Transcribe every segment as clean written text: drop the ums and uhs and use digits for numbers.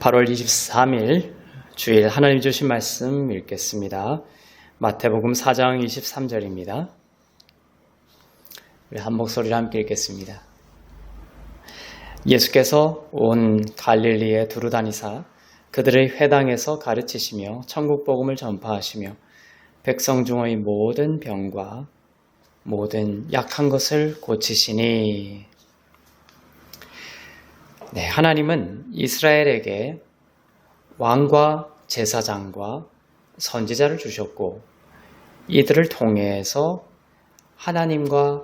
8월 23일 주일 하나님 주신 말씀 읽겠습니다. 마태복음 4장 23절입니다. 우리 한 목소리로 함께 읽겠습니다. 예수께서 온 갈릴리에 두루 다니사 그들의 회당에서 가르치시며 천국 복음을 전파하시며 백성 중의 모든 병과 모든 약한 것을 고치시니. 네, 하나님은 이스라엘에게 왕과 제사장과 선지자를 주셨고 이들을 통해서 하나님과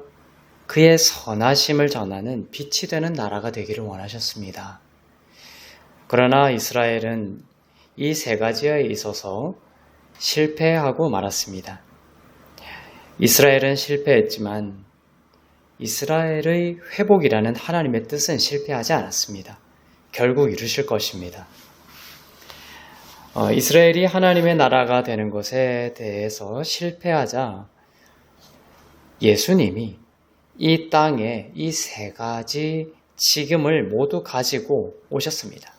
그의 선하심을 전하는 빛이 되는 나라가 되기를 원하셨습니다. 그러나 이스라엘은 이 세 가지에 있어서 실패하고 말았습니다. 이스라엘은 실패했지만 이스라엘의 회복이라는 하나님의 뜻은 실패하지 않았습니다. 결국 이루실 것입니다. 이스라엘이 하나님의 나라가 되는 것에 대해서 실패하자 예수님이 이 땅에 이 세 가지 직임을 모두 가지고 오셨습니다.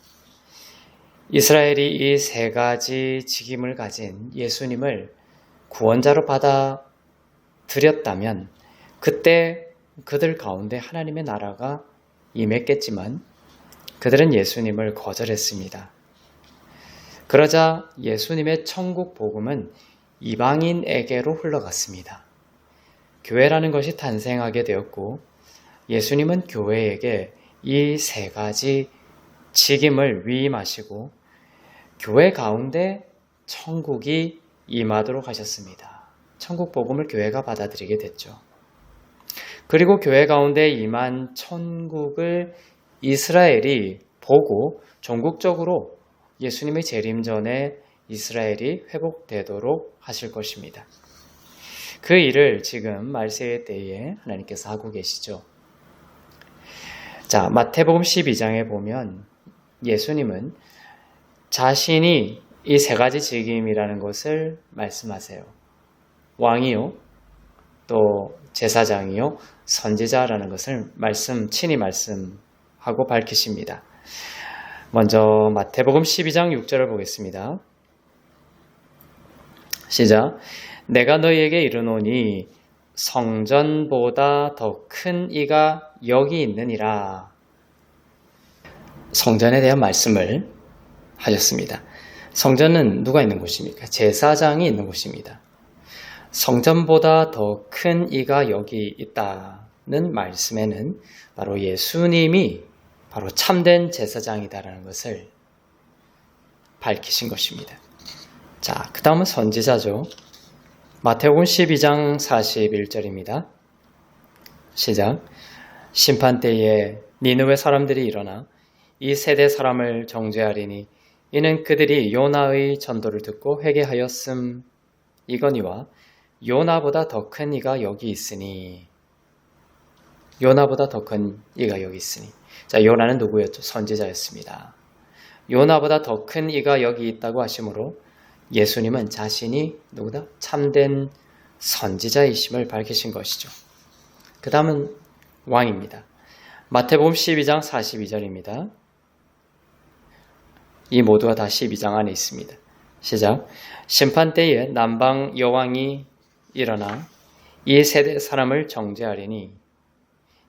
이스라엘이 이 세 가지 직임을 가진 예수님을 구원자로 받아들였다면 그때 그들 가운데 하나님의 나라가 임했겠지만 그들은 예수님을 거절했습니다. 그러자 예수님의 천국 복음은 이방인에게로 흘러갔습니다. 교회라는 것이 탄생하게 되었고 예수님은 교회에게 이 세 가지 직임을 위임하시고 교회 가운데 천국이 임하도록 하셨습니다. 천국 복음을 교회가 받아들이게 됐죠. 그리고 교회 가운데 임한 천국을 이스라엘이 보고 전국적으로 예수님의 재림 전에 이스라엘이 회복되도록 하실 것입니다. 그 일을 지금 말세의 때에 하나님께서 하고 계시죠. 자, 마태복음 12장에 보면 예수님은 자신이 이 세 가지 직임이라는 것을 말씀하세요. 왕이요, 또 제사장이요, 선지자라는 것을 친히 말씀하고 밝히십니다. 먼저 마태복음 12장 6절을 보겠습니다. 시작. 내가 너희에게 이르노니 성전보다 더 큰 이가 여기 있느니라. 성전에 대한 말씀을 하셨습니다. 성전은 누가 있는 곳입니까? 제사장이 있는 곳입니다. 성전보다 더 큰 이가 여기 있다는 말씀에는 바로 예수님이 바로 참된 제사장이다라는 것을 밝히신 것입니다. 자, 그 다음은 선지자죠. 마태복음 12장 41절입니다. 시작. 심판 때에 니느웨 사람들이 일어나 이 세대 사람을 정죄하리니 이는 그들이 요나의 전도를 듣고 회개하였음 이거니와 요나보다 더 큰 이가 여기 있으니. 요나보다 더 큰 이가 여기 있으니. 자, 요나는 누구였죠? 선지자였습니다. 요나보다 더 큰 이가 여기 있다고 하시므로 예수님은 자신이 누구다? 참된 선지자이심을 밝히신 것이죠. 그 다음은 왕입니다. 마태복음 12장 42절입니다. 이 모두가 다 12장 안에 있습니다. 시작. 심판 때에 남방 여왕이 일어나 이 세대 사람을 정죄하리니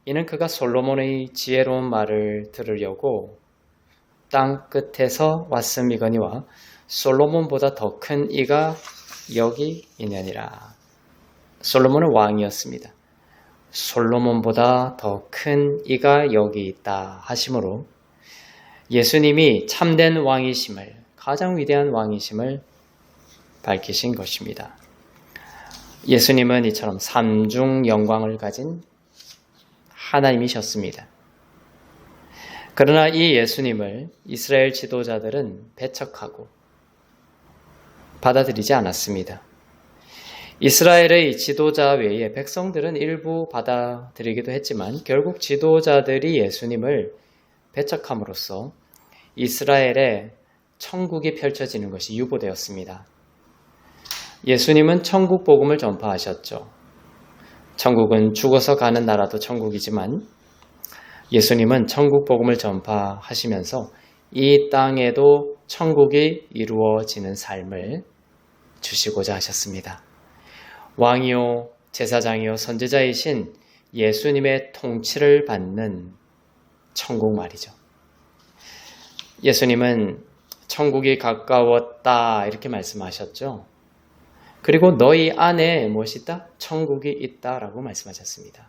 이는 그가 솔로몬의 지혜로운 말을 들으려고 땅 끝에서 왔음이거니와 솔로몬보다 더 큰 이가 여기 있느니라. 솔로몬은 왕이었습니다. 솔로몬보다 더 큰 이가 여기 있다 하심으로 예수님이 참된 왕이심을, 가장 위대한 왕이심을 밝히신 것입니다. 예수님은 이처럼 삼중 영광을 가진 하나님이셨습니다. 그러나 이 예수님을 이스라엘 지도자들은 배척하고 받아들이지 않았습니다. 이스라엘의 지도자 외에 백성들은 일부 받아들이기도 했지만 결국 지도자들이 예수님을 배척함으로써 이스라엘의 천국이 펼쳐지는 것이 유보되었습니다. 예수님은 천국 복음을 전파하셨죠. 천국은 죽어서 가는 나라도 천국이지만 예수님은 천국 복음을 전파하시면서 이 땅에도 천국이 이루어지는 삶을 주시고자 하셨습니다. 왕이요 제사장이요 선지자이신 예수님의 통치를 받는 천국 말이죠. 예수님은 천국이 가까웠다 이렇게 말씀하셨죠. 그리고 너희 안에 무엇이 있다? 천국이 있다라고 말씀하셨습니다.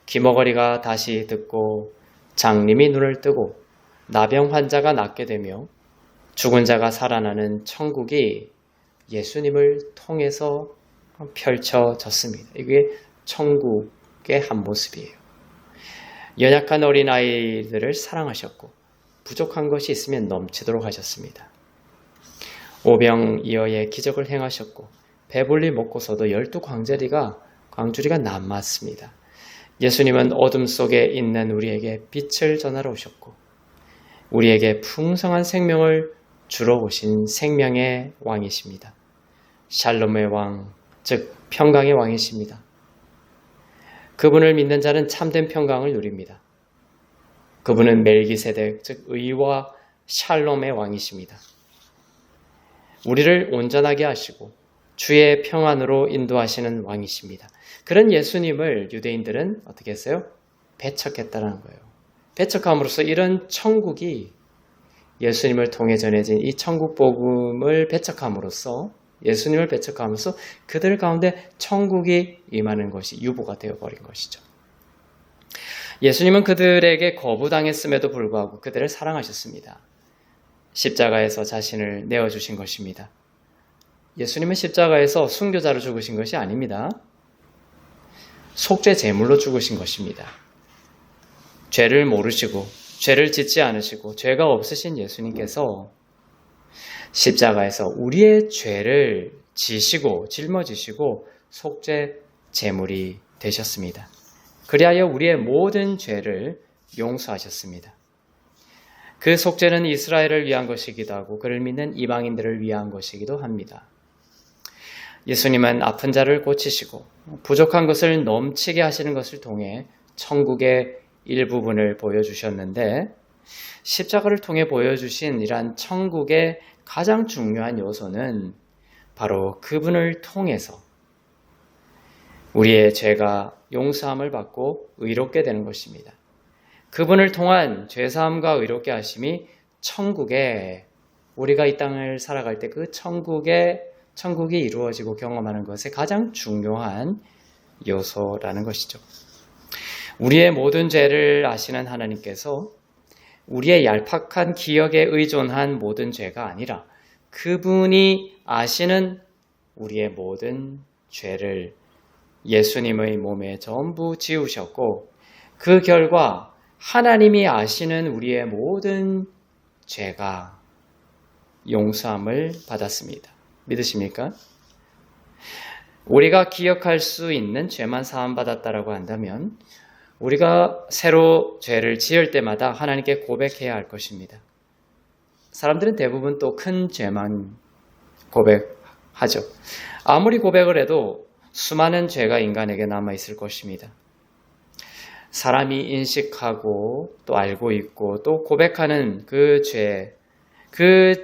귀머거리가 다시 듣고 장님이 눈을 뜨고 나병 환자가 낫게 되며 죽은 자가 살아나는 천국이 예수님을 통해서 펼쳐졌습니다. 이게 천국의 한 모습이에요. 연약한 어린아이들을 사랑하셨고 부족한 것이 있으면 넘치도록 하셨습니다. 오병이어의 기적을 행하셨고 배불리 먹고서도 12광주리가 남았습니다. 예수님은 어둠 속에 있는 우리에게 빛을 전하러 오셨고 우리에게 풍성한 생명을 주러 오신 생명의 왕이십니다. 샬롬의 왕, 즉 평강의 왕이십니다. 그분을 믿는 자는 참된 평강을 누립니다. 그분은 멜기세덱, 즉 의와 샬롬의 왕이십니다. 우리를 온전하게 하시고 주의 평안으로 인도하시는 왕이십니다. 그런 예수님을 유대인들은 어떻게 했어요? 배척했다는 거예요. 배척함으로써 이런 천국이 예수님을 통해 전해진 이 천국 복음을 배척함으로써 예수님을 배척함으로써 그들 가운데 천국이 임하는 것이 유보가 되어버린 것이죠. 예수님은 그들에게 거부당했음에도 불구하고 그들을 사랑하셨습니다. 십자가에서 자신을 내어주신 것입니다. 예수님은 십자가에서 순교자로 죽으신 것이 아닙니다. 속죄 제물로 죽으신 것입니다. 죄를 모르시고 죄를 짓지 않으시고 죄가 없으신 예수님께서 십자가에서 우리의 죄를 지시고 짊어지시고 속죄 제물이 되셨습니다. 그리하여 우리의 모든 죄를 용서하셨습니다. 그 속죄는 이스라엘을 위한 것이기도 하고 그를 믿는 이방인들을 위한 것이기도 합니다. 예수님은 아픈 자를 고치시고 부족한 것을 넘치게 하시는 것을 통해 천국의 일부분을 보여주셨는데 십자가를 통해 보여주신 이러한 천국의 가장 중요한 요소는 바로 그분을 통해서 우리의 죄가 용서함을 받고 의롭게 되는 것입니다. 그분을 통한 죄사함과 의롭게 하심이 천국에 우리가 이 땅을 살아갈 때 그 천국이 이루어지고 경험하는 것의 가장 중요한 요소라는 것이죠. 우리의 모든 죄를 아시는 하나님께서 우리의 얄팍한 기억에 의존한 모든 죄가 아니라 그분이 아시는 우리의 모든 죄를 예수님의 몸에 전부 지우셨고 그 결과 하나님이 아시는 우리의 모든 죄가 용서함을 받았습니다. 믿으십니까? 우리가 기억할 수 있는 죄만 사함받았다라고 한다면 우리가 새로 죄를 지을 때마다 하나님께 고백해야 할 것입니다. 사람들은 대부분 또 큰 죄만 고백하죠. 아무리 고백을 해도 수많은 죄가 인간에게 남아있을 것입니다. 사람이 인식하고 또 알고 있고 또 고백하는 그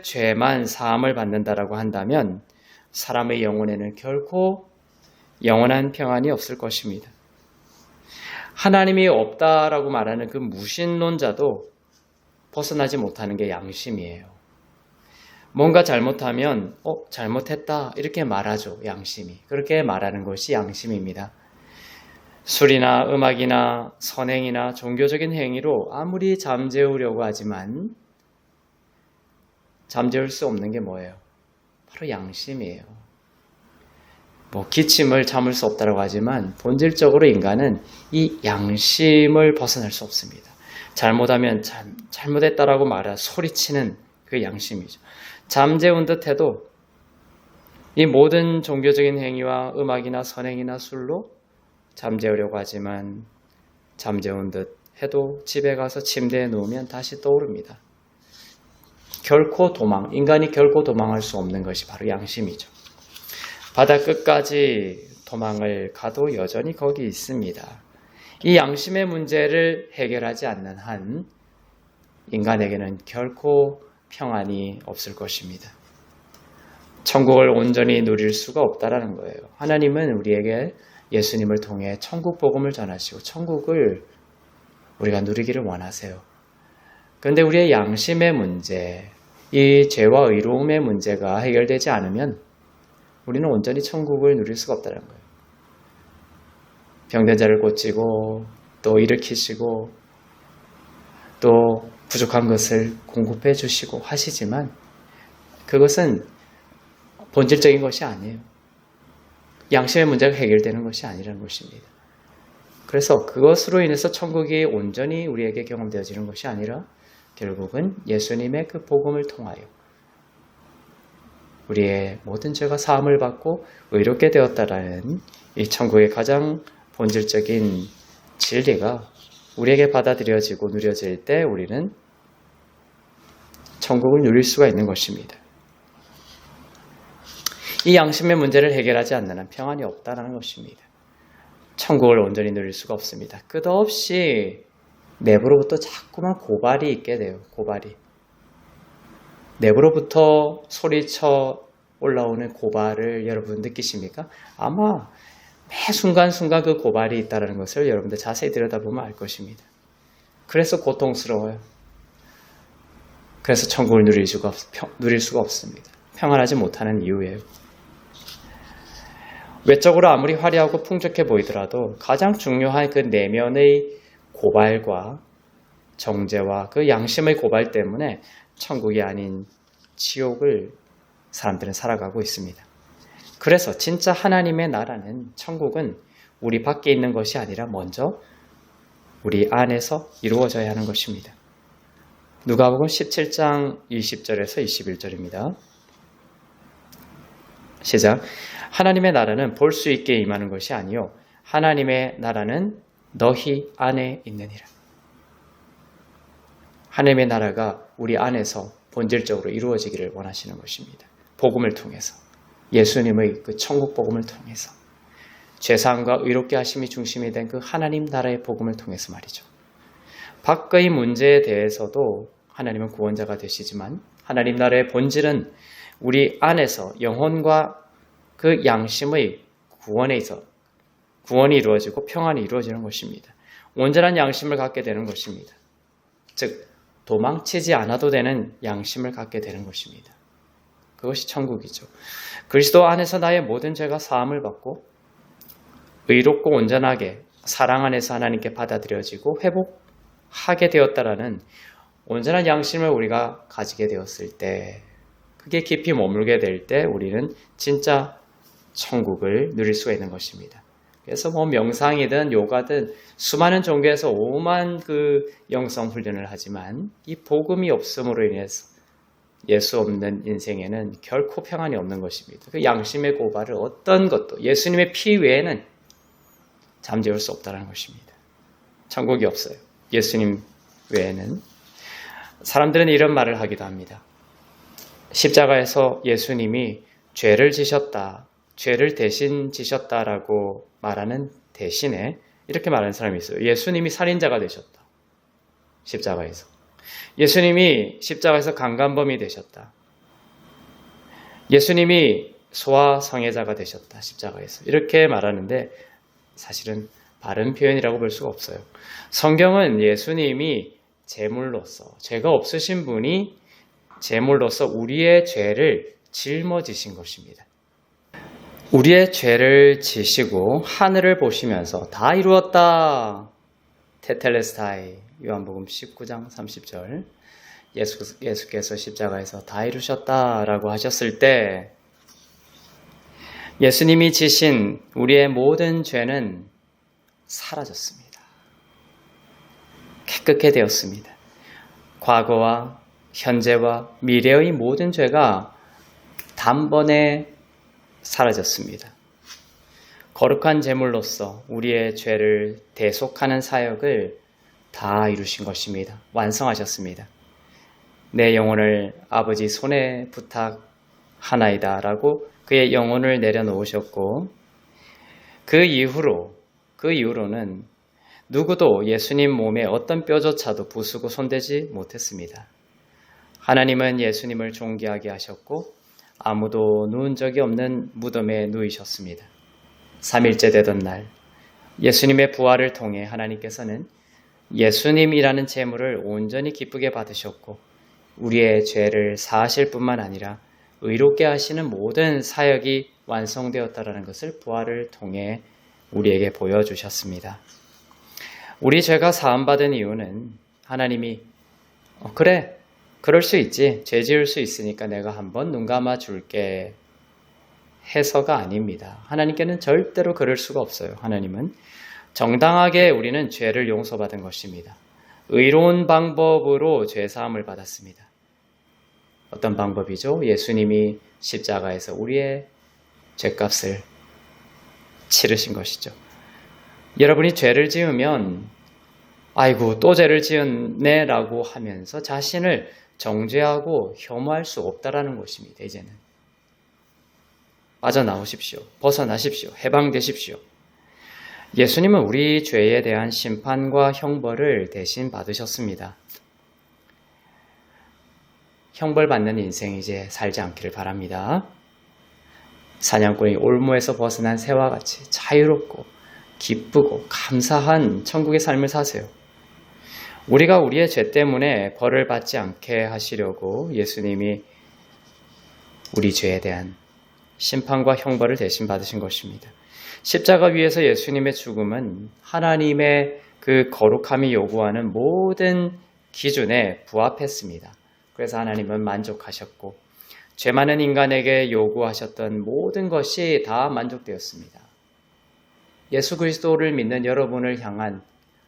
죄만 사함을 받는다라고 한다면 사람의 영혼에는 결코 영원한 평안이 없을 것입니다. 하나님이 없다라고 말하는 그 무신론자도 벗어나지 못하는 게 양심이에요. 뭔가 잘못하면 잘못했다 이렇게 말하죠. 양심이. 그렇게 말하는 것이 양심입니다. 술이나 음악이나 선행이나 종교적인 행위로 아무리 잠재우려고 하지만 잠재울 수 없는 게 뭐예요? 바로 양심이에요. 기침을 참을 수 없다고 하지만 본질적으로 인간은 이 양심을 벗어날 수 없습니다. 잘못하면 잘못했다라고 소리치는 그 양심이죠. 잠재운 듯 해도 이 모든 종교적인 행위와 음악이나 선행이나 술로 잠재우려고 하지만 잠재운 듯 해도 집에 가서 침대에 누우면 다시 떠오릅니다. 인간이 결코 도망할 수 없는 것이 바로 양심이죠. 바다 끝까지 도망을 가도 여전히 거기 있습니다. 이 양심의 문제를 해결하지 않는 한 인간에게는 결코 평안이 없을 것입니다. 천국을 온전히 누릴 수가 없다라는 거예요. 하나님은 우리에게 예수님을 통해 천국 복음을 전하시고 천국을 우리가 누리기를 원하세요. 그런데 우리의 양심의 문제, 이 죄와 의로움의 문제가 해결되지 않으면 우리는 온전히 천국을 누릴 수가 없다는 거예요. 병든 자를 고치고 또 일으키시고 또 부족한 것을 공급해 주시고 하시지만 그것은 본질적인 것이 아니에요. 양심의 문제가 해결되는 것이 아니라는 것입니다. 그래서 그것으로 인해서 천국이 온전히 우리에게 경험되어지는 것이 아니라 결국은 예수님의 그 복음을 통하여 우리의 모든 죄가 사함을 받고 의롭게 되었다라는 이 천국의 가장 본질적인 진리가 우리에게 받아들여지고 누려질 때 우리는 천국을 누릴 수가 있는 것입니다. 이 양심의 문제를 해결하지 않는 한 평안이 없다는 것입니다. 천국을 온전히 누릴 수가 없습니다. 끝없이 내부로부터 자꾸만 고발이 있게 돼요. 고발이. 내부로부터 소리쳐 올라오는 고발을 여러분 느끼십니까? 아마 매 순간순간 그 고발이 있다는 것을 여러분들 자세히 들여다보면 알 것입니다. 그래서 고통스러워요. 그래서 천국을 누릴 수가 없습니다. 평안하지 못하는 이유예요. 외적으로 아무리 화려하고 풍족해 보이더라도 가장 중요한 그 내면의 고발과 정죄와 그 양심의 고발 때문에 천국이 아닌 지옥을 사람들은 살아가고 있습니다. 그래서 진짜 하나님의 나라는 천국은 우리 밖에 있는 것이 아니라 먼저 우리 안에서 이루어져야 하는 것입니다. 누가복음 17장 20절에서 21절입니다. 시작. 하나님의 나라는 볼 수 있게 임하는 것이 아니요 하나님의 나라는 너희 안에 있느니라. 하나님의 나라가 우리 안에서 본질적으로 이루어지기를 원하시는 것입니다. 복음을 통해서, 예수님의 그 천국 복음을 통해서, 죄사함과 의롭게 하심이 중심이 된 그 하나님 나라의 복음을 통해서 말이죠. 밖의 문제에 대해서도 하나님은 구원자가 되시지만 하나님 나라의 본질은 우리 안에서 영혼과 그 양심의 구원이 이루어지고 평안이 이루어지는 것입니다. 온전한 양심을 갖게 되는 것입니다. 즉 도망치지 않아도 되는 양심을 갖게 되는 것입니다. 그것이 천국이죠. 그리스도 안에서 나의 모든 죄가 사함을 받고 의롭고 온전하게 사랑 안에서 하나님께 받아들여지고 회복하게 되었다라는 온전한 양심을 우리가 가지게 되었을 때, 그게 깊이 머물게 될 때 우리는 진짜 천국을 누릴 수가 있는 것입니다. 그래서 명상이든 요가든 수많은 종교에서 오만 그 영성 훈련을 하지만 이 복음이 없음으로 인해서 예수 없는 인생에는 결코 평안이 없는 것입니다. 그 양심의 고발을 어떤 것도 예수님의 피 외에는 잠재울 수 없다는 것입니다. 천국이 없어요. 예수님 외에는. 사람들은 이런 말을 하기도 합니다. 십자가에서 예수님이 죄를 지셨다, 죄를 대신 지셨다라고 말하는 대신에 이렇게 말하는 사람이 있어요. 예수님이 살인자가 되셨다. 십자가에서. 예수님이 십자가에서 강간범이 되셨다. 예수님이 소아성애자가 되셨다. 십자가에서. 이렇게 말하는데 사실은 바른 표현이라고 볼 수가 없어요. 성경은 예수님이 제물로서, 죄가 없으신 분이 제물로서 우리의 죄를 짊어지신 것입니다. 우리의 죄를 지시고 하늘을 보시면서 다 이루었다. 테텔레스타이, 요한복음 19장 30절. 예수께서 십자가에서 다 이루셨다라고 하셨을 때 예수님이 지신 우리의 모든 죄는 사라졌습니다. 깨끗게 되었습니다. 과거와 현재와 미래의 모든 죄가 단번에 사라졌습니다. 거룩한 제물로서 우리의 죄를 대속하는 사역을 다 이루신 것입니다. 완성하셨습니다. 내 영혼을 아버지 손에 부탁하나이다 라고 그의 영혼을 내려놓으셨고 그 이후로는 누구도 예수님 몸에 어떤 뼈조차도 부수고 손대지 못했습니다. 하나님은 예수님을 존귀하게 하셨고 아무도 누운 적이 없는 무덤에 누이셨습니다. 3일째 되던 날 예수님의 부활을 통해 하나님께서는 예수님이라는 제물을 온전히 기쁘게 받으셨고 우리의 죄를 사하실 뿐만 아니라 의롭게 하시는 모든 사역이 완성되었다라는 것을 부활을 통해 우리에게 보여주셨습니다. 우리 죄가 사함받은 이유는 하나님이 그래, 그럴 수 있지. 죄 지을 수 있으니까 내가 한번 눈 감아 줄게 해서가 아닙니다. 하나님께는 절대로 그럴 수가 없어요. 하나님은 정당하게 우리는 죄를 용서받은 것입니다. 의로운 방법으로 죄사함을 받았습니다. 어떤 방법이죠? 예수님이 십자가에서 우리의 죄값을 치르신 것이죠. 여러분이 죄를 지으면 아이고 또 죄를 지었네 라고 하면서 자신을 정죄하고 혐오할 수 없다라는 것입니다. 이제는 빠져나오십시오. 벗어나십시오. 해방되십시오. 예수님은 우리 죄에 대한 심판과 형벌을 대신 받으셨습니다. 형벌받는 인생 이제 살지 않기를 바랍니다. 사냥꾼이 올무에서 벗어난 새와 같이 자유롭고 기쁘고 감사한 천국의 삶을 사세요. 우리가 우리의 죄 때문에 벌을 받지 않게 하시려고 예수님이 우리 죄에 대한 심판과 형벌을 대신 받으신 것입니다. 십자가 위에서 예수님의 죽음은 하나님의 그 거룩함이 요구하는 모든 기준에 부합했습니다. 그래서 하나님은 만족하셨고 죄 많은 인간에게 요구하셨던 모든 것이 다 만족되었습니다. 예수 그리스도를 믿는 여러분을 향한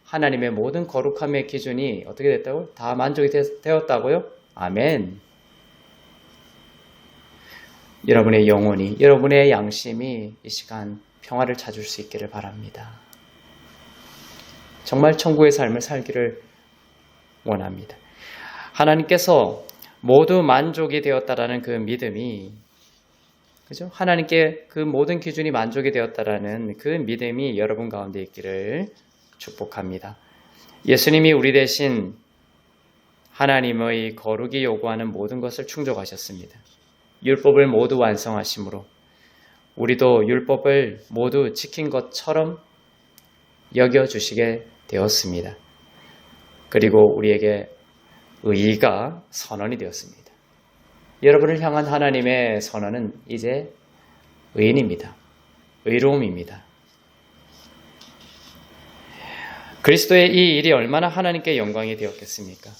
하나님의 모든 거룩함의 기준이 어떻게 됐다고요? 다 만족이 되었다고요? 아멘. 여러분의 영혼이, 여러분의 양심이 이 시간 평화를 찾을 수 있기를 바랍니다. 정말 천국의 삶을 살기를 원합니다. 하나님께서 모두 만족이 되었다라는 그 믿음이, 그죠? 하나님께 그 모든 기준이 만족이 되었다라는 그 믿음이 여러분 가운데 있기를 축복합니다. 예수님이 우리 대신 하나님의 거룩이 요구하는 모든 것을 충족하셨습니다. 율법을 모두 완성하심으로 우리도 율법을 모두 지킨 것처럼 여겨주시게 되었습니다. 그리고 우리에게 의의가 선언이 되었습니다. 여러분을 향한 하나님의 선언은 이제 의인입니다. 의로움입니다. 그리스도의 이 일이 얼마나 하나님께 영광이 되었겠습니까?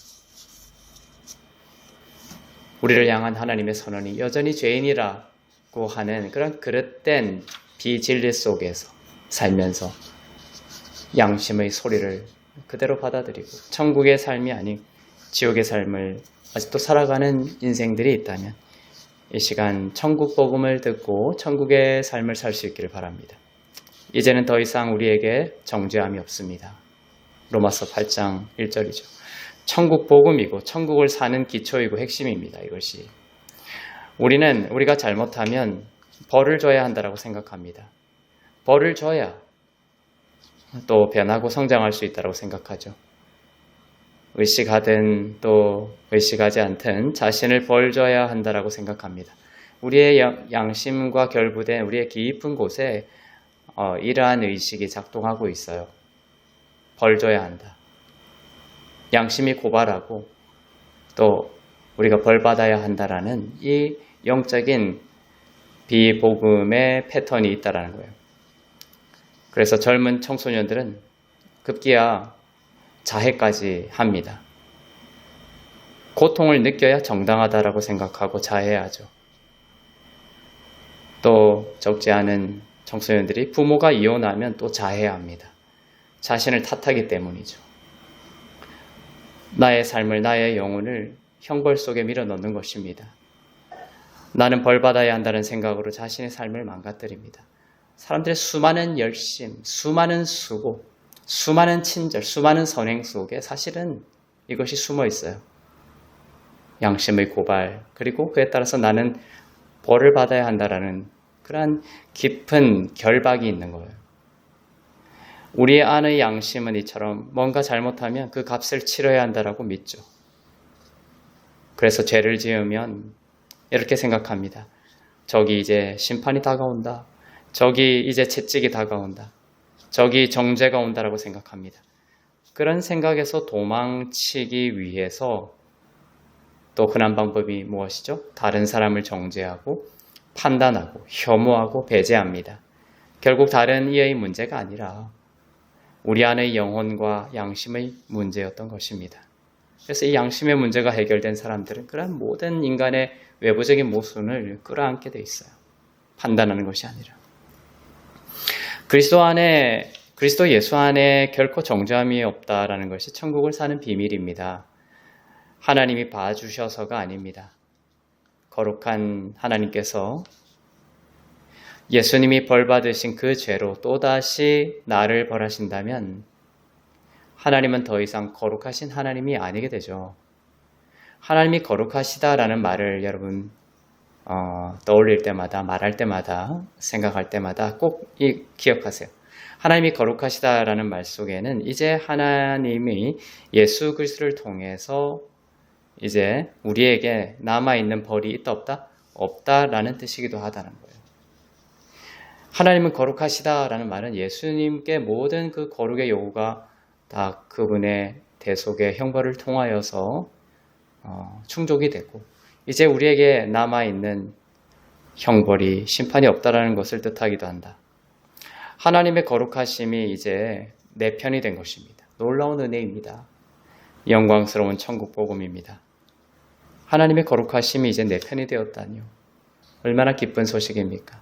우리를 향한 하나님의 선언이 여전히 죄인이라고 하는 그런 그릇된 비진리 속에서 살면서 양심의 소리를 그대로 받아들이고 천국의 삶이 아닌 지옥의 삶을 아직도 살아가는 인생들이 있다면 이 시간 천국 복음을 듣고 천국의 삶을 살 수 있기를 바랍니다. 이제는 더 이상 우리에게 정죄함이 없습니다. 로마서 8장 1절이죠. 천국 복음이고 천국을 사는 기초이고 핵심입니다. 이것이. 우리가 잘못하면 벌을 줘야 한다고 생각합니다. 벌을 줘야 또 변하고 성장할 수 있다고 생각하죠. 의식하든 또 의식하지 않든 자신을 벌 줘야 한다고 생각합니다. 우리의 양심과 결부된 우리의 깊은 곳에 이러한 의식이 작동하고 있어요. 벌 줘야 한다. 양심이 고발하고 또 우리가 벌 받아야 한다라는 이 영적인 비복음의 패턴이 있다라는 거예요. 그래서 젊은 청소년들은 급기야 자해까지 합니다. 고통을 느껴야 정당하다라고 생각하고 자해하죠. 또 적지 않은 청소년들이 부모가 이혼하면 또 자해합니다. 자신을 탓하기 때문이죠. 나의 삶을, 나의 영혼을 형벌 속에 밀어넣는 것입니다. 나는 벌받아야 한다는 생각으로 자신의 삶을 망가뜨립니다. 사람들의 수많은 열심, 수많은 수고, 수많은 친절, 수많은 선행 속에 사실은 이것이 숨어 있어요. 양심의 고발, 그리고 그에 따라서 나는 벌을 받아야 한다라는 그러한 깊은 결박이 있는 거예요. 우리 안의 양심은 이처럼 뭔가 잘못하면 그 값을 치러야 한다라고 믿죠. 그래서 죄를 지으면 이렇게 생각합니다. 저기 이제 심판이 다가온다. 저기 이제 채찍이 다가온다. 저기 정죄가 온다라고 생각합니다. 그런 생각에서 도망치기 위해서 또 흔한 방법이 무엇이죠? 다른 사람을 정죄하고 판단하고 혐오하고 배제합니다. 결국 다른 이의 문제가 아니라 우리 안의 영혼과 양심의 문제였던 것입니다. 그래서 이 양심의 문제가 해결된 사람들은 그런 모든 인간의 외부적인 모순을 끌어안게 돼 있어요. 판단하는 것이 아니라. 그리스도 예수 안에 결코 정죄함이 없다라는 것이 천국을 사는 비밀입니다. 하나님이 봐주셔서가 아닙니다. 거룩한 하나님께서 예수님이 벌 받으신 그 죄로 또다시 나를 벌하신다면 하나님은 더 이상 거룩하신 하나님이 아니게 되죠. 하나님이 거룩하시다라는 말을 여러분 떠올릴 때마다, 말할 때마다, 생각할 때마다 꼭 기억하세요. 하나님이 거룩하시다라는 말 속에는 이제 하나님이 예수 그리스도를 통해서 이제 우리에게 남아있는 벌이 있다 없다? 없다라는 뜻이기도 하다는 거예요. 하나님은 거룩하시다라는 말은 예수님께 모든 그 거룩의 요구가 다 그분의 대속의 형벌을 통하여서 충족이 되고 이제 우리에게 남아있는 형벌이 심판이 없다라는 것을 뜻하기도 한다. 하나님의 거룩하심이 이제 내 편이 된 것입니다. 놀라운 은혜입니다. 영광스러운 천국 복음입니다. 하나님의 거룩하심이 이제 내 편이 되었다니요. 얼마나 기쁜 소식입니까?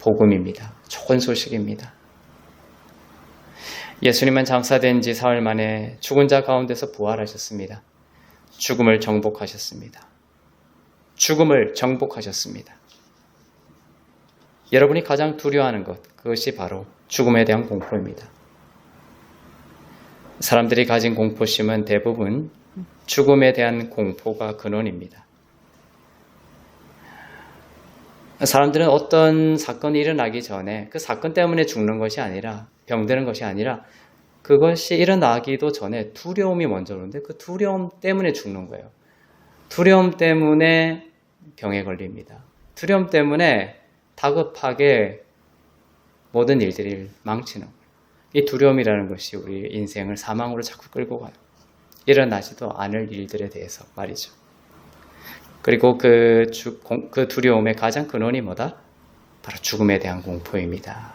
복음입니다. 좋은 소식입니다. 예수님은 장사된 지 사흘 만에 죽은 자 가운데서 부활하셨습니다. 죽음을 정복하셨습니다. 죽음을 정복하셨습니다. 여러분이 가장 두려워하는 것, 그것이 바로 죽음에 대한 공포입니다. 사람들이 가진 공포심은 대부분 죽음에 대한 공포가 근원입니다. 사람들은 어떤 사건이 일어나기 전에 그 사건 때문에 죽는 것이 아니라 병드는 것이 아니라 그것이 일어나기도 전에 두려움이 먼저 오는데 그 두려움 때문에 죽는 거예요. 두려움 때문에 병에 걸립니다. 두려움 때문에 다급하게 모든 일들이 망치는 거예요. 이 두려움이라는 것이 우리 인생을 사망으로 자꾸 끌고 가요. 일어나지도 않을 일들에 대해서 말이죠. 그리고 그 두려움의 가장 근원이 뭐다? 바로 죽음에 대한 공포입니다.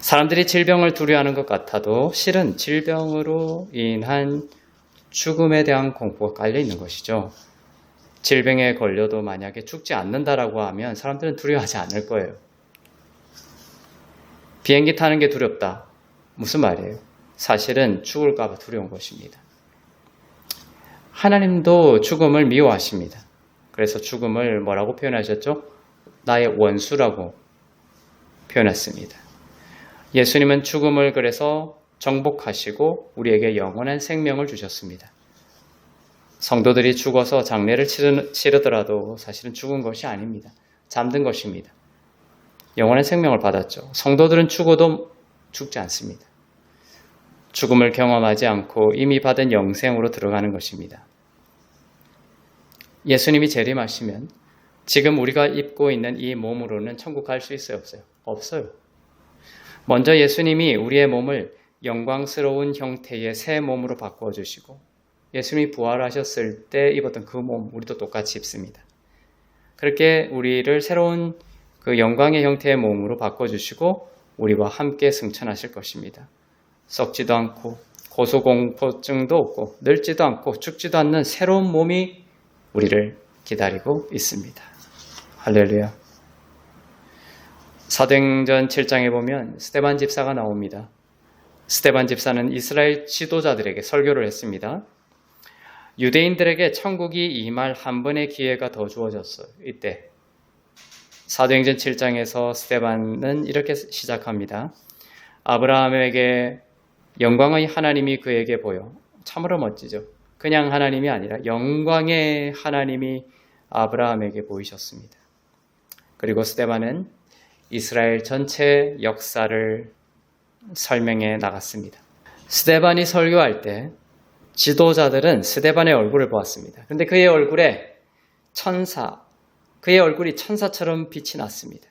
사람들이 질병을 두려워하는 것 같아도 실은 질병으로 인한 죽음에 대한 공포가 깔려 있는 것이죠. 질병에 걸려도 만약에 죽지 않는다라고 하면 사람들은 두려워하지 않을 거예요. 비행기 타는 게 두렵다. 무슨 말이에요? 사실은 죽을까 봐 두려운 것입니다. 하나님도 죽음을 미워하십니다. 그래서 죽음을 뭐라고 표현하셨죠? 나의 원수라고 표현했습니다. 예수님은 죽음을 그래서 정복하시고 우리에게 영원한 생명을 주셨습니다. 성도들이 죽어서 장례를 치르더라도 사실은 죽은 것이 아닙니다. 잠든 것입니다. 영원한 생명을 받았죠. 성도들은 죽어도 죽지 않습니다. 죽음을 경험하지 않고 이미 받은 영생으로 들어가는 것입니다. 예수님이 재림하시면 지금 우리가 입고 있는 이 몸으로는 천국 갈 수 있어요? 없어요? 없어요. 먼저 예수님이 우리의 몸을 영광스러운 형태의 새 몸으로 바꿔주시고 예수님이 부활하셨을 때 입었던 그 몸 우리도 똑같이 입습니다. 그렇게 우리를 새로운 그 영광의 형태의 몸으로 바꿔주시고 우리와 함께 승천하실 것입니다. 썩지도 않고 고소공포증도 없고 늙지도 않고 죽지도 않는 새로운 몸이 우리를 기다리고 있습니다. 할렐루야. 사도행전 7장에 보면 스데반 집사가 나옵니다. 스데반 집사는 이스라엘 지도자들에게 설교를 했습니다. 유대인들에게 천국이 임할 한 번의 기회가 더 주어졌어요. 이때 사도행전 7장에서 스데반은 이렇게 시작합니다. 아브라함에게 영광의 하나님이 그에게 보여. 참으로 멋지죠. 그냥 하나님이 아니라 영광의 하나님이 아브라함에게 보이셨습니다. 그리고 스데반은 이스라엘 전체 역사를 설명해 나갔습니다. 스데반이 설교할 때 지도자들은 스데반의 얼굴을 보았습니다. 그런데 그의 얼굴이 천사처럼 빛이 났습니다.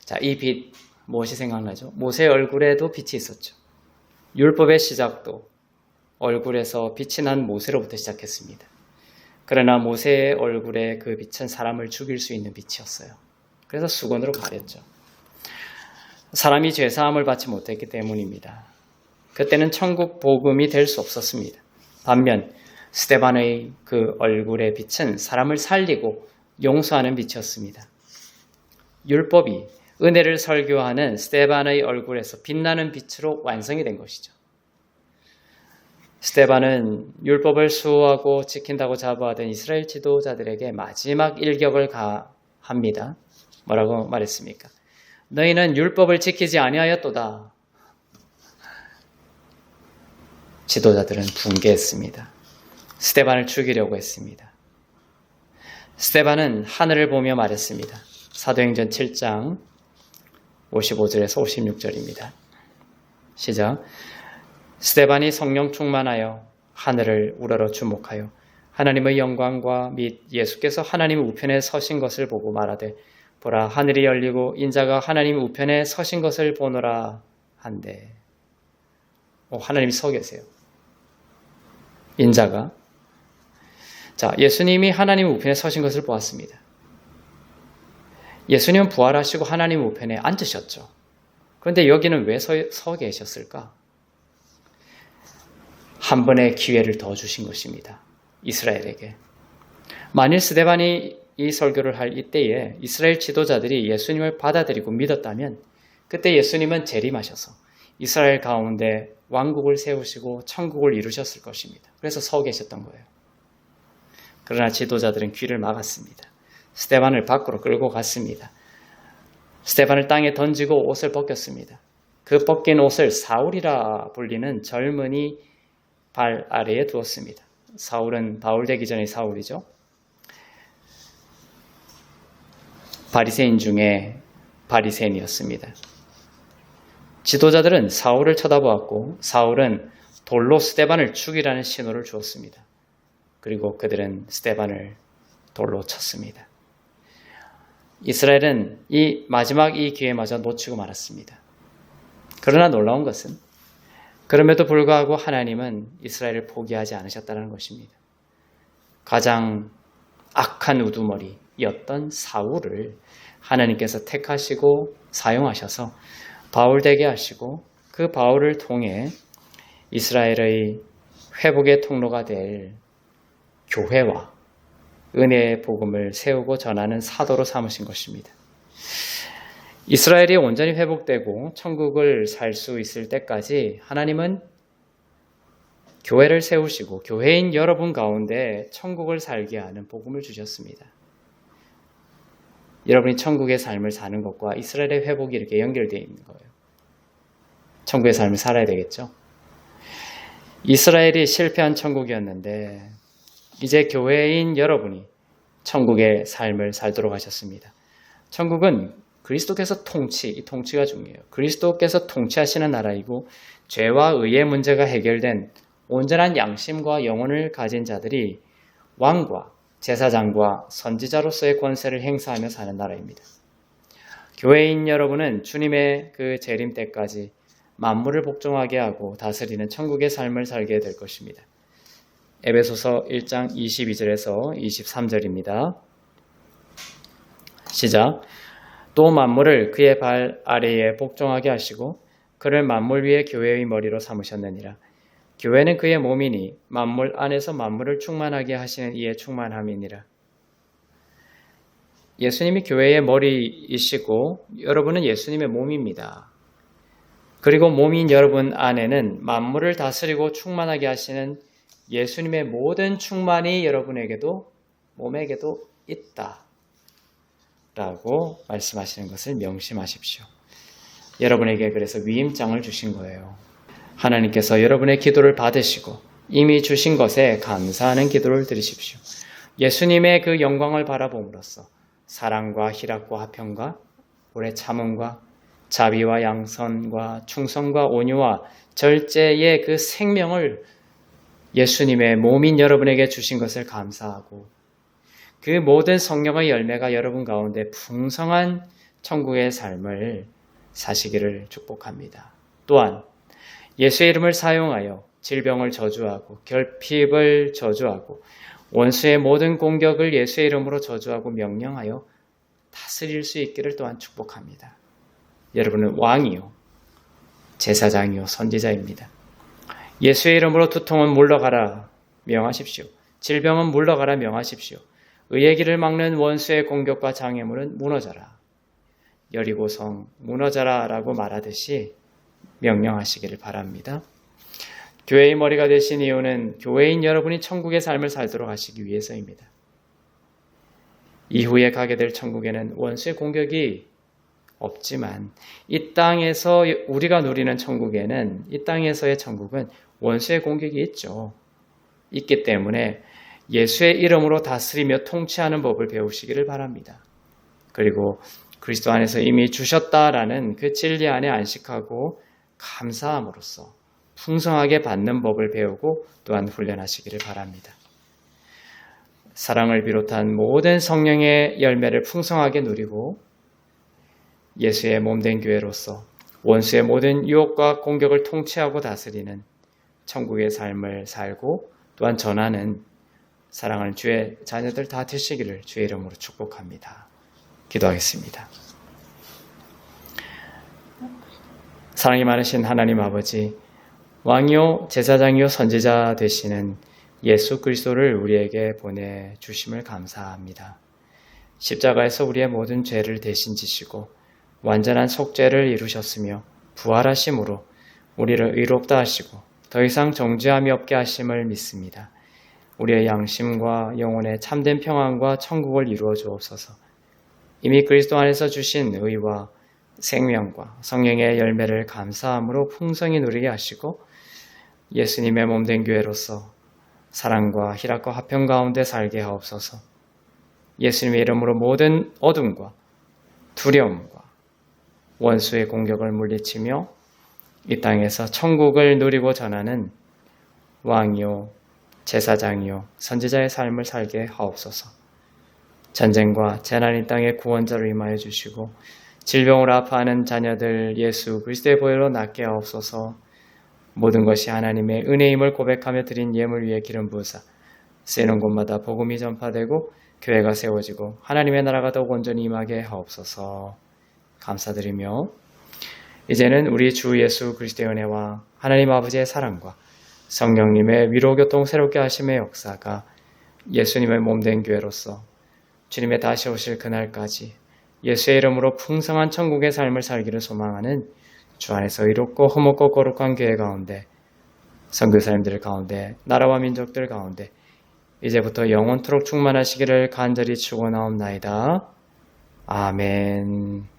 자, 이 빛 무엇이 생각나죠? 모세의 얼굴에도 빛이 있었죠. 율법의 시작도 얼굴에서 빛이 난 모세로부터 시작했습니다. 그러나 모세의 얼굴에 그 빛은 사람을 죽일 수 있는 빛이었어요. 그래서 수건으로 가렸죠. 사람이 죄사함을 받지 못했기 때문입니다. 그때는 천국 복음이 될 수 없었습니다. 반면 스데반의 그 얼굴의 빛은 사람을 살리고 용서하는 빛이었습니다. 율법이 은혜를 설교하는 스데반의 얼굴에서 빛나는 빛으로 완성이 된 것이죠. 스데반은 율법을 수호하고 지킨다고 자부하던 이스라엘 지도자들에게 마지막 일격을 가합니다. 뭐라고 말했습니까? 너희는 율법을 지키지 아니하였도다. 지도자들은 분개했습니다. 스데반을 죽이려고 했습니다. 스데반은 하늘을 보며 말했습니다. 사도행전 7장 55절에서 56절입니다. 시작. 스데반이 성령 충만하여 하늘을 우러러 주목하여 하나님의 영광과 및 예수께서 하나님 우편에 서신 것을 보고 말하되 보라 하늘이 열리고 인자가 하나님 우편에 서신 것을 보노라 한대. 하나님이 서 계세요. 인자가. 자, 예수님이 하나님 우편에 서신 것을 보았습니다. 예수님은 부활하시고 하나님 우편에 앉으셨죠. 그런데 여기는 왜 서 계셨을까? 한 번의 기회를 더 주신 것입니다. 이스라엘에게. 만일 스데반이 이 설교를 할 이때에 이스라엘 지도자들이 예수님을 받아들이고 믿었다면 그때 예수님은 재림하셔서 이스라엘 가운데 왕국을 세우시고 천국을 이루셨을 것입니다. 그래서 서 계셨던 거예요. 그러나 지도자들은 귀를 막았습니다. 스데반을 밖으로 끌고 갔습니다. 스데반을 땅에 던지고 옷을 벗겼습니다. 그 벗긴 옷을 사울이라 불리는 젊은이 발 아래에 두었습니다. 사울은 바울 되기 전의 사울이죠. 바리새인 중에 바리새인이었습니다. 지도자들은 사울을 쳐다보았고 사울은 돌로 스데반을 죽이라는 신호를 주었습니다. 그리고 그들은 스데반을 돌로 쳤습니다. 이스라엘은 마지막 이 기회마저 놓치고 말았습니다. 그러나 놀라운 것은 그럼에도 불구하고 하나님은 이스라엘을 포기하지 않으셨다는 것입니다. 가장 악한 우두머리였던 사울을 하나님께서 택하시고 사용하셔서 바울 되게 하시고 그 바울을 통해 이스라엘의 회복의 통로가 될 교회와 은혜의 복음을 세우고 전하는 사도로 삼으신 것입니다. 이스라엘이 온전히 회복되고 천국을 살 수 있을 때까지 하나님은 교회를 세우시고 교회인 여러분 가운데 천국을 살게 하는 복음을 주셨습니다. 여러분이 천국의 삶을 사는 것과 이스라엘의 회복이 이렇게 연결되어 있는 거예요. 천국의 삶을 살아야 되겠죠. 이스라엘이 실패한 천국이었는데 이제 교회인 여러분이 천국의 삶을 살도록 하셨습니다. 천국은 그리스도께서 이 통치가 중요해요. 그리스도께서 통치하시는 나라이고 죄와 의의 문제가 해결된 온전한 양심과 영혼을 가진 자들이 왕과 제사장과 선지자로서의 권세를 행사하며 사는 나라입니다. 교회인 여러분은 주님의 그 재림 때까지 만물을 복종하게 하고 다스리는 천국의 삶을 살게 될 것입니다. 에베소서 1장 22절에서 23절입니다. 시작. 또 만물을 그의 발 아래에 복종하게 하시고 그를 만물 위에 교회의 머리로 삼으셨느니라. 교회는 그의 몸이니 만물 안에서 만물을 충만하게 하시는 이의 충만함이니라. 예수님이 교회의 머리이시고 여러분은 예수님의 몸입니다. 그리고 몸인 여러분 안에는 만물을 다스리고 충만하게 하시는 예수님의 모든 충만이 여러분에게도 몸에게도 있다. 라고 말씀하시는 것을 명심하십시오. 여러분에게 그래서 위임장을 주신 거예요. 하나님께서 여러분의 기도를 받으시고 이미 주신 것에 감사하는 기도를 드리십시오. 예수님의 그 영광을 바라봄으로써 사랑과 희락과 화평과 오래 참음과 자비와 양선과 충성과 온유와 절제의 그 생명을 예수님의 몸인 여러분에게 주신 것을 감사하고 그 모든 성령의 열매가 여러분 가운데 풍성한 천국의 삶을 사시기를 축복합니다. 또한 예수의 이름을 사용하여 질병을 저주하고 결핍을 저주하고 원수의 모든 공격을 예수의 이름으로 저주하고 명령하여 다스릴 수 있기를 또한 축복합니다. 여러분은 왕이요 제사장이요 선지자입니다. 예수의 이름으로 두통은 물러가라 명하십시오. 질병은 물러가라 명하십시오. 의의 길을 막는 원수의 공격과 장애물은 무너져라. 여리고성 무너져라 라고 말하듯이 명령하시기를 바랍니다. 교회의 머리가 되신 이유는 교회인 여러분이 천국의 삶을 살도록 하시기 위해서입니다. 이후에 가게 될 천국에는 원수의 공격이 없지만 이 땅에서 우리가 누리는 천국에는 이 땅에서의 천국은 원수의 공격이 있기 때문에 예수의 이름으로 다스리며 통치하는 법을 배우시기를 바랍니다. 그리고 그리스도 안에서 이미 주셨다라는 그 진리 안에 안식하고 감사함으로써 풍성하게 받는 법을 배우고 또한 훈련하시기를 바랍니다. 사랑을 비롯한 모든 성령의 열매를 풍성하게 누리고 예수의 몸된 교회로서 원수의 모든 유혹과 공격을 통치하고 다스리는 천국의 삶을 살고 또한 전하는 사랑하는 주의 자녀들 다 되시기를 주의 이름으로 축복합니다. 기도하겠습니다. 사랑이 많으신 하나님 아버지, 왕이요 제사장이요 선지자 되시는 예수 그리스도를 우리에게 보내주심을 감사합니다. 십자가에서 우리의 모든 죄를 대신 지시고 완전한 속죄를 이루셨으며 부활하심으로 우리를 의롭다 하시고 더 이상 정죄함이 없게 하심을 믿습니다. 우리의 양심과 영혼의 참된 평안과 천국을 이루어 주옵소서. 이미 그리스도 안에서 주신 의와 생명과 성령의 열매를 감사함으로 풍성히 누리게 하시고 예수님의 몸된 교회로서 사랑과 희락과 화평 가운데 살게 하옵소서. 예수님의 이름으로 모든 어둠과 두려움과 원수의 공격을 물리치며 이 땅에서 천국을 누리고 전하는 왕이요 제사장이요 선지자의 삶을 살게 하옵소서. 전쟁과 재난이 땅에 구원자로 임하여 주시고 질병으로 아파하는 자녀들 예수 그리스도의 보혈로 낫게 하옵소서. 모든 것이 하나님의 은혜임을 고백하며 드린 예물 위에 기름 부으사 쓰이는 곳마다 복음이 전파되고 교회가 세워지고 하나님의 나라가 더욱 온전히 임하게 하옵소서. 감사드리며 이제는 우리 주 예수 그리스도의 은혜와 하나님 아버지의 사랑과 성령님의 위로교통 새롭게 하심의 역사가 예수님의 몸된 교회로서 주님의 다시 오실 그날까지 예수의 이름으로 풍성한 천국의 삶을 살기를 소망하는 주 안에서 의롭고 흠없고 거룩한 교회 가운데 선교사님들 가운데 나라와 민족들 가운데 이제부터 영원토록 충만하시기를 간절히 축원하옵나이다. 아멘.